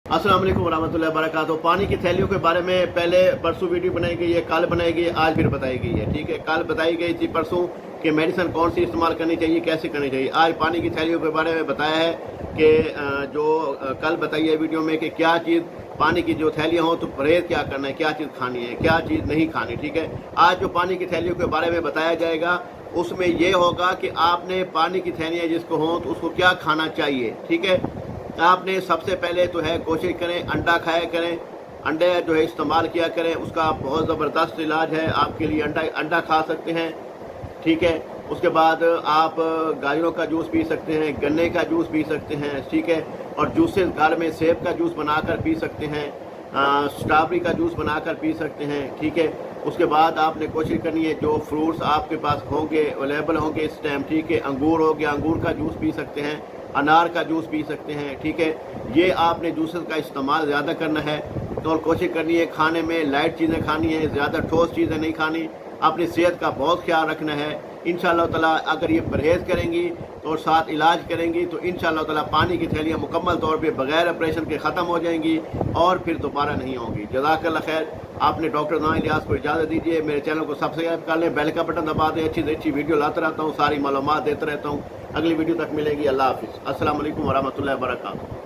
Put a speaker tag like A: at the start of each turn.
A: अस्सलाम वालेकुम वरहमतुल्लाहि वबरकातुहू। पानी की थैलियों के बारे में पहले परसों वीडियो बनाई गई है, कल बनाई गई है, आज फिर बताई गई है। ठीक है, कल बताई गई थी परसों कि मेडिसिन कौन सी इस्तेमाल करनी चाहिए, कैसे करनी चाहिए। आज पानी की थैलियों के बारे में बताया है कि कल बताई है वीडियो में कि क्या चीज़ पानी की जो थैलियाँ हों तो परहेज़ क्या करना है, क्या चीज़ खानी है, क्या चीज़ नहीं खानी। ठीक है, आज जो पानी की थैलियों के बारे में बताया जाएगा उसमें ये होगा कि आपने पानी की थैलियाँ जिसको हों तो उसको क्या खाना चाहिए। ठीक है, आपने सबसे पहले तो है कोशिश करें अंडा खाया करें, अंडे जो है इस्तेमाल किया करें, उसका बहुत ज़बरदस्त इलाज है आपके लिए। अंडा खा सकते हैं। ठीक है, उसके बाद आप गाजरों का जूस पी सकते हैं, गन्ने का जूस पी सकते हैं। ठीक है, और जूसेस घर में सेब का जूस बनाकर पी सकते हैं, स्ट्रॉबेरी का जूस बनाकर पी सकते हैं। ठीक है, उसके बाद आपने कोशिश करनी है जो फ्रूट्स आपके पास होंगे अवेलेबल होंगे इस टाइम। ठीक है, अंगूर हो गया, अंगूर का जूस पी सकते हैं, अनार का जूस पी सकते हैं। ठीक है, ये आपने जूसेस का इस्तेमाल ज़्यादा करना है और कोशिश करनी है खाने में लाइट चीज़ें खानी है, ज़्यादा ठोस चीज़ें नहीं खानी। अपनी सेहत का बहुत ख्याल रखना है। इंशाअल्लाह ताला अगर ये परहेज़ करेंगी तो और साथ इलाज करेंगी तो इंशाअल्लाह ताला पानी की थैलियाँ मुकम्मल तौर पे बग़ैर ऑपरेशन के ख़त्म हो जाएंगी और फिर दोबारा नहीं होंगी। जज़ाकल्लाह खैर। आपने डॉक्टर नाई इलियास को इजाज़त दीजिए। मेरे चैनल को सब्सक्राइब कर लें, बेल का बटन दबा दें। अच्छी से अच्छी वीडियो लाता रहता हूँ, सारी मालूमात देता रहता हूँ। अगली वीडियो तक मिलेगी। अल्लाह हाफ़िज़। अस्सलाम वालेकुम वरहमतुल्लाहि वबरकातुहू।